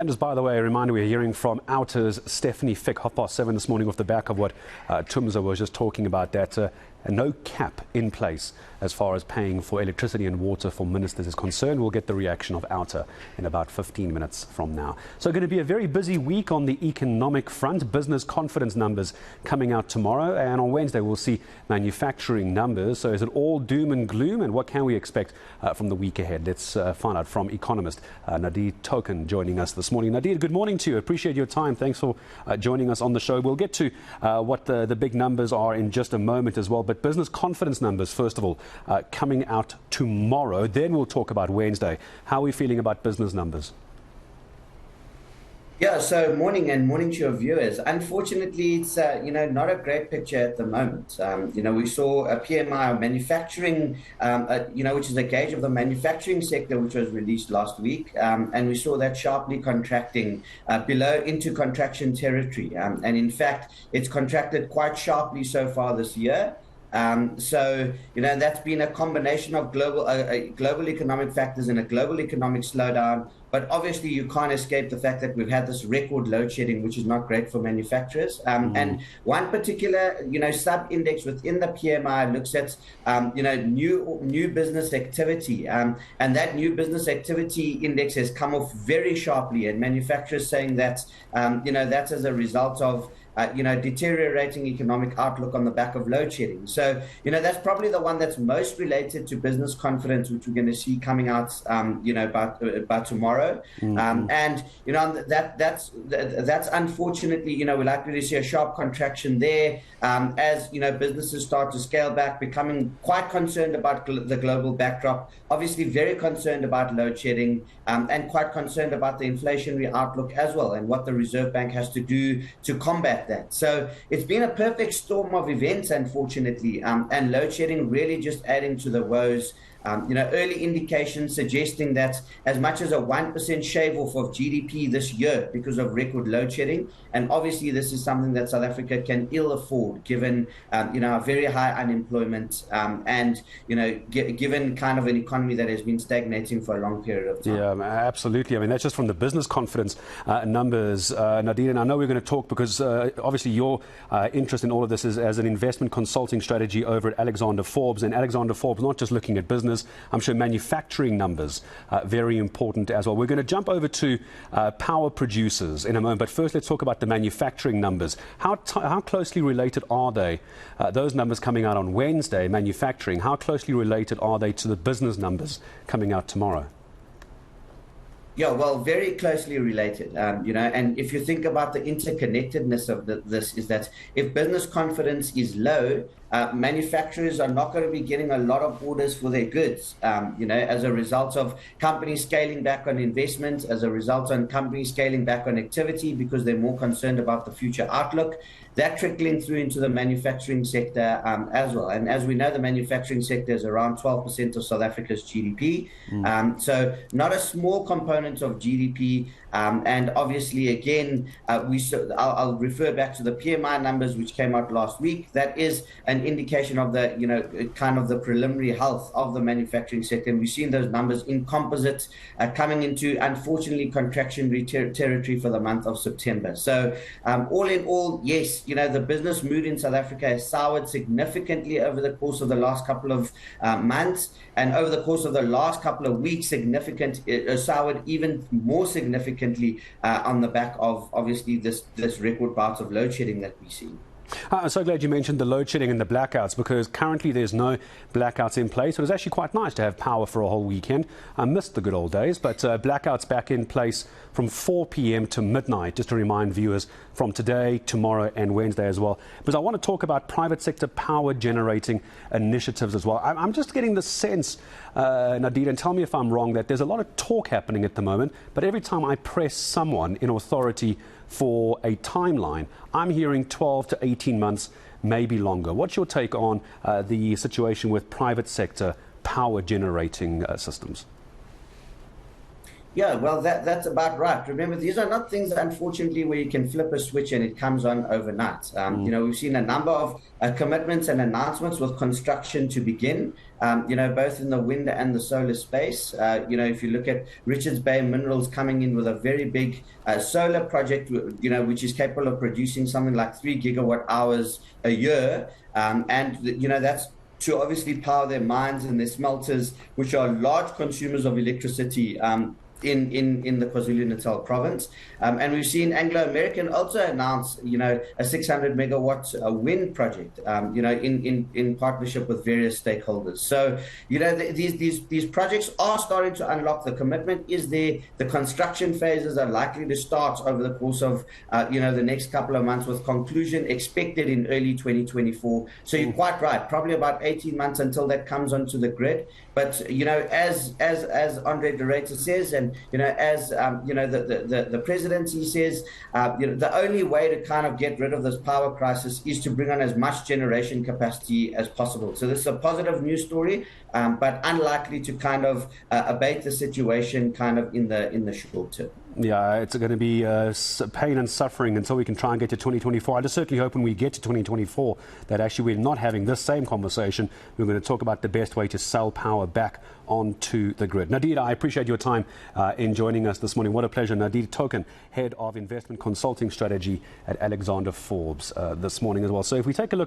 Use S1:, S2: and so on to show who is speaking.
S1: And just by the way, a reminder, we're hearing from Outter's Stephanie Fick, 7:30 this morning, off the back of what Tumza was just talking about, that no cap in place as far as paying for electricity and water for ministers is concerned. We'll get the reaction of Outer in about 15 minutes from now. So going to be a very busy week on the economic front. Business confidence numbers coming out tomorrow, and on Wednesday we'll see manufacturing numbers. So is it all doom and gloom, and what can we expect from the week ahead? Let's find out from economist Nadir Thokan joining us this morning. Nadir, good morning to you. Appreciate your time. Thanks for joining us on the show. We'll get to what the big numbers are in just a moment as well. But business confidence numbers, first of all, coming out tomorrow. Then we'll talk about Wednesday. How are we feeling about business numbers?
S2: Yeah, so morning to your viewers. Unfortunately, it's not a great picture at the moment. We saw a PMI of manufacturing, which is a gauge of the manufacturing sector, which was released last week, and we saw that sharply contracting below into contraction territory. And in fact, it's contracted quite sharply so far this year. That's been a combination of global economic factors and a global economic slowdown. But obviously, you can't escape the fact that we've had this record load shedding, which is not great for manufacturers. And one particular, sub-index within the PMI looks at, new business activity. And that new business activity index has come off very sharply. And manufacturers saying that, that's as a result of deteriorating economic outlook on the back of load shedding. So, that's probably the one that's most related to business confidence, which we're going to see coming out, by tomorrow. That's unfortunately, we're likely to see a sharp contraction there as, businesses start to scale back, becoming quite concerned about the global backdrop, obviously very concerned about load shedding, and quite concerned about the inflationary outlook as well, and what the Reserve Bank has to do to combat that. So it's been a perfect storm of events, unfortunately, and load shedding really just adding to the woes. Early indications suggesting that as much as a 1% shave off of GDP this year because of record load shedding. And obviously, this is something that South Africa can ill afford, given, our very high unemployment and, given kind of an economy that has been stagnating for a long period of time.
S1: Yeah, absolutely. I mean, that's just from the business confidence numbers, Nadir. And I know we're going to talk because obviously your interest in all of this is as an investment consulting strategy over at Alexander Forbes. And Alexander Forbes, not just looking at business, I'm sure manufacturing numbers very important as well. We're going to jump over to power producers in a moment, but first let's talk about the manufacturing numbers. How closely related are they? Those numbers coming out on Wednesday, manufacturing, how closely related are they to the business numbers coming out tomorrow?
S2: Yeah, well, very closely related, and if you think about the interconnectedness of this, is that if business confidence is low, manufacturers are not going to be getting a lot of orders for their goods, as a result of companies scaling back on investment, as a result of companies scaling back on activity because they're more concerned about the future outlook. That trickling through into the manufacturing sector as well. And as we know, the manufacturing sector is around 12% of South Africa's GDP. So not a small component of GDP. And obviously, again, I'll refer back to the PMI numbers, which came out last week. That is an indication of the, kind of the preliminary health of the manufacturing sector. And we've seen those numbers in composite coming into, unfortunately, contractionary territory for the month of September. So all in all, yes, the business mood in South Africa has soured significantly over the course of the last couple of months, and over the course of the last couple of weeks, soured even more significantly on the back of, obviously, this record bout of load shedding that we see.
S1: I'm so glad you mentioned the load shedding and the blackouts, because currently there's no blackouts in place. It was actually quite nice to have power for a whole weekend. I missed the good old days, but blackouts back in place from 4 p.m. to midnight, just to remind viewers, from today, tomorrow and Wednesday as well. Because I want to talk about private sector power generating initiatives as well. I'm just getting the sense, Nadir, and tell me if I'm wrong, that there's a lot of talk happening at the moment, but every time I press someone in authority for a timeline, I'm hearing 12 to 18 months, maybe longer. What's your take on the situation with private sector power generating systems?
S2: Yeah, well, that's about right. Remember, these are not things, unfortunately, where you can flip a switch and it comes on overnight. We've seen a number of commitments and announcements with construction to begin, both in the wind and the solar space. If you look at Richards Bay Minerals coming in with a very big solar project, which is capable of producing something like 3 gigawatt hours a year. That's to obviously power their mines and their smelters, which are large consumers of electricity in the KwaZulu-Natal province. And we've seen Anglo American also announce, a 600 megawatt wind project, in partnership with various stakeholders. So, these projects are starting to unlock. The commitment is there. The construction phases are likely to start over the course of, the next couple of months, with conclusion expected in early 2024. So you're quite right. Probably about 18 months until that comes onto the grid. But, as Andre de Ruyter says, and the presidency says, the only way to kind of get rid of this power crisis is to bring on as much generation capacity as possible. So this is a positive news story, but unlikely to kind of abate the situation kind of in the short term.
S1: Yeah, it's going to be pain and suffering until we can try and get to 2024. I just certainly hope when we get to 2024 that actually we're not having this same conversation. We're going to talk about the best way to sell power back onto the grid. Nadir, I appreciate your time in joining us this morning. What a pleasure. Nadir Thokan, Head of Investment Consulting Strategy at Alexander Forbes this morning as well. So if we take a look